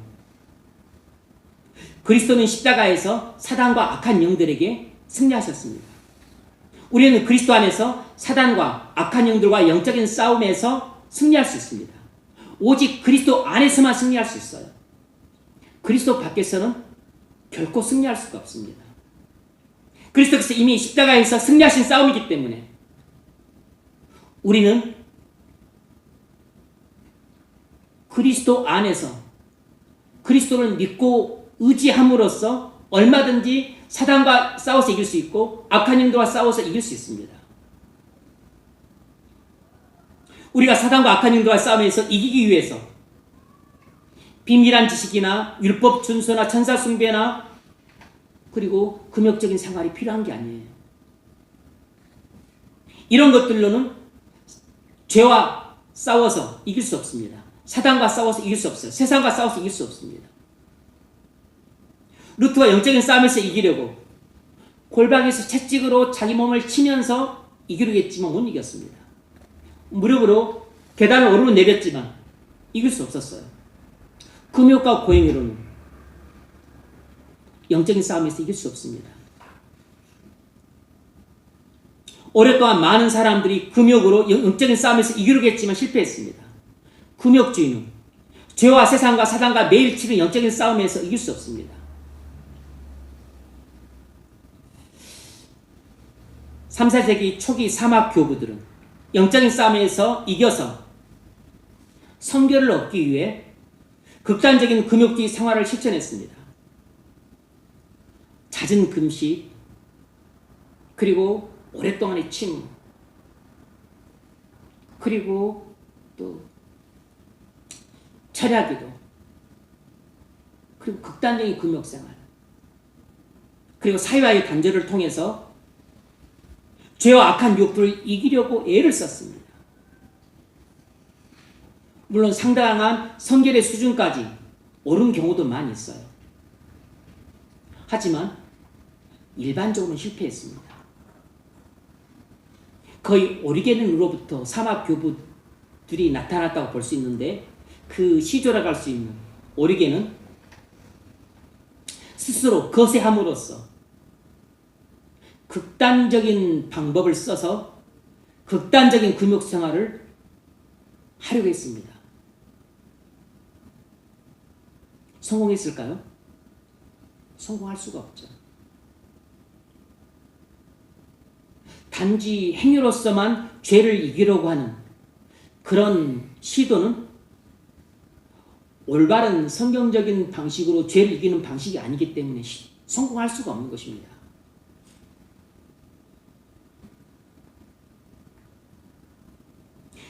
그리스도는 십자가에서 사단과 악한 영들에게 승리하셨습니다. 우리는 그리스도 안에서 사단과 악한 영들과 영적인 싸움에서 승리할 수 있습니다. 오직 그리스도 안에서만 승리할 수 있어요. 그리스도 밖에서는 결코 승리할 수가 없습니다. 그리스도께서 이미 십자가에서 승리하신 싸움이기 때문에 우리는 그리스도 안에서 그리스도를 믿고 의지함으로써 얼마든지 사단과 싸워서 이길 수 있고 악한 영들과 싸워서 이길 수 있습니다. 우리가 사단과 악한 영들과 싸움에서 이기기 위해서 비밀한 지식이나 율법 준수나 천사 숭배나 그리고 금욕적인 생활이 필요한 게 아니에요. 이런 것들로는 죄와 싸워서 이길 수 없습니다. 사단과 싸워서 이길 수 없어요. 세상과 싸워서 이길 수 없습니다. 루트가 영적인 싸움에서 이기려고 골방에서 채찍으로 자기 몸을 치면서 이기려겠지만 못 이겼습니다. 무력으로 계단을 오르고 내렸지만 이길 수 없었어요. 금욕과 고행으로는 영적인 싸움에서 이길 수 없습니다. 오랫동안 많은 사람들이 금욕으로 영적인 싸움에서 이기려고 했지만 실패했습니다. 금욕주의는 죄와 세상과 사단과 매일 치는 영적인 싸움에서 이길 수 없습니다. 3, 4세기 초기 사막 교부들은 영적인 싸움에서 이겨서 성결을 얻기 위해 극단적인 금욕주의 생활을 실천했습니다. 잦은 금식, 그리고 오랫동안의 침묵, 그리고 또 철야기도, 그리고 극단적인 금욕생활, 그리고 사회와의 단절을 통해서 죄와 악한 유혹들을 이기려고 애를 썼습니다. 물론 상당한 성결의 수준까지 오른 경우도 많이 있어요. 하지만 일반적으로는 실패했습니다. 거의 오리게는으로부터 사막 교부들이 나타났다고 볼 수 있는데 그 시조라고 할 수 있는 오리게는 스스로 거세함으로써 극단적인 방법을 써서 극단적인 금욕 생활을 하려고 했습니다. 성공했을까요? 성공할 수가 없죠. 단지 행위로서만 죄를 이기려고 하는 그런 시도는 올바른 성경적인 방식으로 죄를 이기는 방식이 아니기 때문에 성공할 수가 없는 것입니다.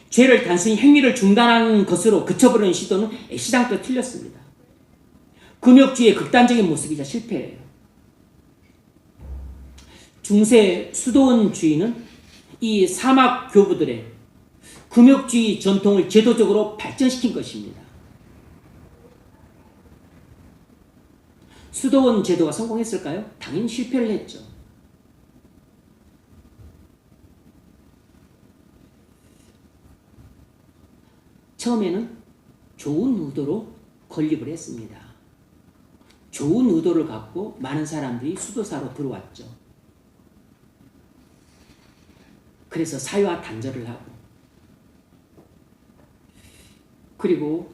죄를 단순히 행위를 중단하는 것으로 그쳐버리는 시도는 시장도 틀렸습니다. 금욕주의의 극단적인 모습이자 실패예요. 중세 수도원주의는 이 사막 교부들의 금욕주의 전통을 제도적으로 발전시킨 것입니다. 수도원 제도가 성공했을까요? 당연히 실패를 했죠. 처음에는 좋은 의도로 건립을 했습니다. 좋은 의도를 갖고 많은 사람들이 수도사로 들어왔죠. 그래서 사회와 단절을 하고 그리고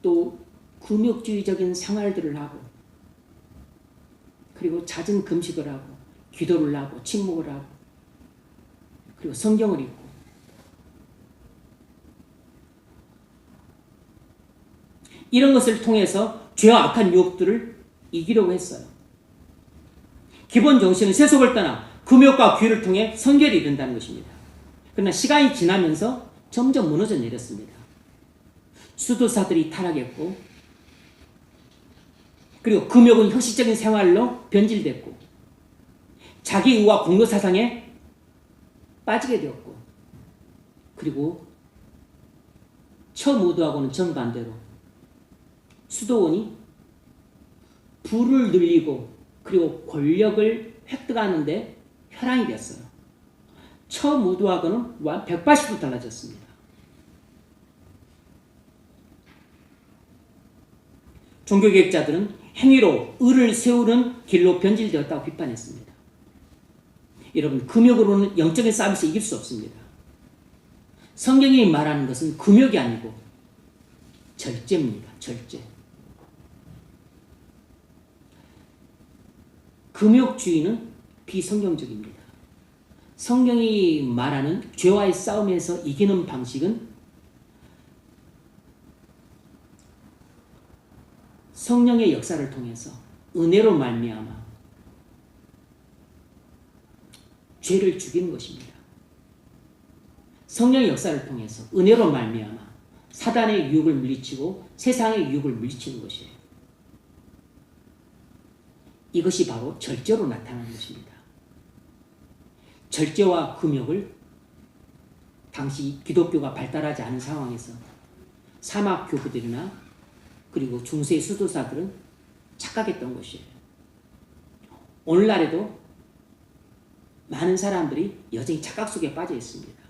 또 금욕주의적인 생활들을 하고 그리고 잦은 금식을 하고 기도를 하고 침묵을 하고 그리고 성경을 읽고 이런 것을 통해서 죄와 악한 유혹들을 이기려고 했어요. 기본 정신은 세속을 떠나 금욕과 규율을 통해 성결이 이른다는 것입니다. 그러나 시간이 지나면서 점점 무너져 내렸습니다. 수도사들이 타락했고, 그리고 금욕은 형식적인 생활로 변질됐고, 자기 의와 공로 사상에 빠지게 되었고, 그리고 처무도하고는 정반대로 수도원이 부를 늘리고 그리고 권력을 획득하는데 혈안이 됐어요. 처무도하고는 180도 달라졌습니다. 종교개혁자들은 행위로 의를 세우는 길로 변질되었다고 비판했습니다. 여러분, 금욕으로는 영적인 싸움에서 이길 수 없습니다. 성경이 말하는 것은 금욕이 아니고 절제입니다. 절제. 금욕주의는 비성경적입니다. 성경이 말하는 죄와의 싸움에서 이기는 방식은 성령의 역사를 통해서 은혜로 말미암아 죄를 죽이는 것입니다. 성령의 역사를 통해서 은혜로 말미암아 사단의 유혹을 물리치고 세상의 유혹을 물리치는 것이에요. 이것이 바로 절제로 나타나는 것입니다. 절제와 금욕을 당시 기독교가 발달하지 않은 상황에서 사막 교부들이나 그리고 중세 수도사들은 착각했던 것이에요. 오늘날에도 많은 사람들이 여전히 착각 속에 빠져 있습니다.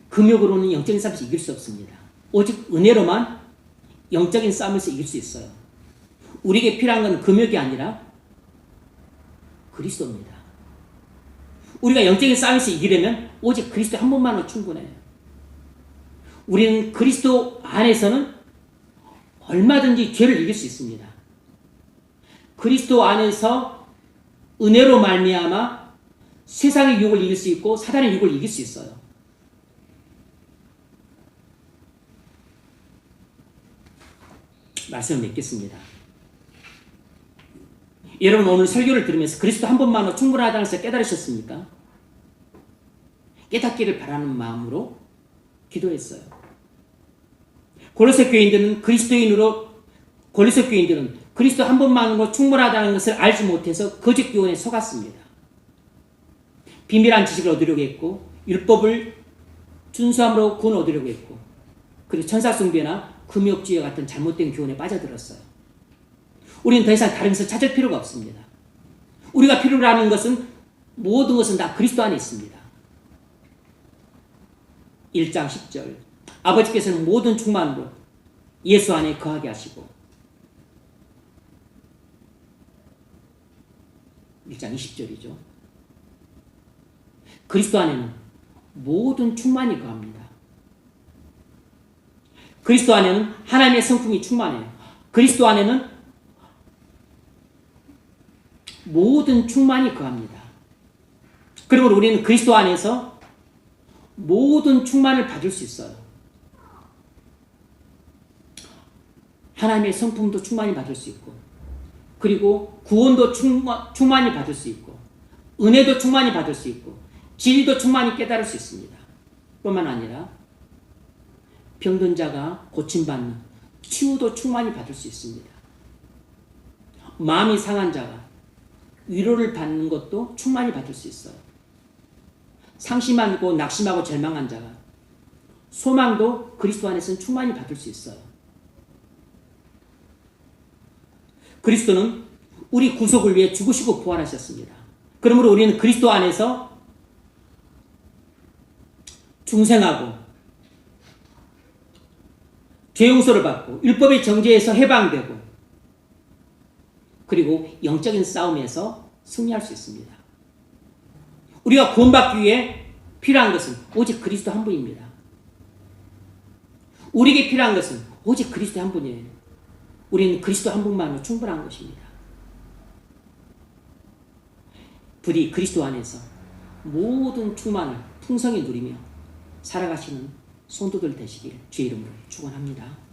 금욕으로는 영적인 싸움에서 이길 수 없습니다. 오직 은혜로만 영적인 싸움에서 이길 수 있어요. 우리에게 필요한 건 금욕이 아니라 그리스도입니다. 우리가 영적인 싸움에서 이기려면 오직 그리스도 한 분만으로 충분해요. 우리는 그리스도 안에서는 얼마든지 죄를 이길 수 있습니다. 그리스도 안에서 은혜로 말미암아 세상의 유혹을 이길 수 있고 사단의 유혹을 이길 수 있어요. 말씀을 맺겠습니다. 여러분, 오늘 설교를 들으면서 그리스도 한 분만으로 충분하다는 것을 깨달으셨습니까? 깨닫기를 바라는 마음으로 기도했어요. 골로새 교인들은 그리스도 한 분만으로 충분하다는 것을 알지 못해서 거짓 교훈에 속았습니다. 비밀한 지식을 얻으려고 했고 율법을 준수함으로 구원 얻으려고 했고 그리고 천사숭배나 금욕주의와 같은 잘못된 교훈에 빠져들었어요. 우리는 더 이상 다른 것을 찾을 필요가 없습니다. 우리가 필요로 하는 것은 모든 것은 다 그리스도 안에 있습니다. 1장 10절 아버지께서는 모든 충만으로 예수 안에 거하게 하시고 1장 20절이죠. 그리스도 안에는 모든 충만이 거합니다. 그리스도 안에는 하나님의 성품이 충만해요. 그리스도 안에는 모든 충만이 거합니다. 그리고 우리는 그리스도 안에서 모든 충만을 받을 수 있어요. 하나님의 성품도 충만히 받을 수 있고 그리고 구원도 충만히 받을 수 있고 은혜도 충만히 받을 수 있고 진리도 충만히 깨달을 수 있습니다. 뿐만 아니라 병든 자가 고침받는 치유도 충만히 받을 수 있습니다. 마음이 상한 자가 위로를 받는 것도 충만히 받을 수 있어요. 상심하고 낙심하고 절망한 자가 소망도 그리스도 안에서는 충만히 받을 수 있어요. 그리스도는 우리 구속을 위해 죽으시고 부활하셨습니다. 그러므로 우리는 그리스도 안에서 중생하고 죄 용서를 받고 율법의 정죄에서 해방되고 그리고 영적인 싸움에서 승리할 수 있습니다. 우리가 구원받기 위해 필요한 것은 오직 그리스도 한 분입니다. 우리에게 필요한 것은 오직 그리스도 한 분이에요. 우리는 그리스도 한 분만으로 충분한 것입니다. 부디 그리스도 안에서 모든 충만을 풍성히 누리며 살아가시는 성도들 되시길 주의 이름으로 축원합니다.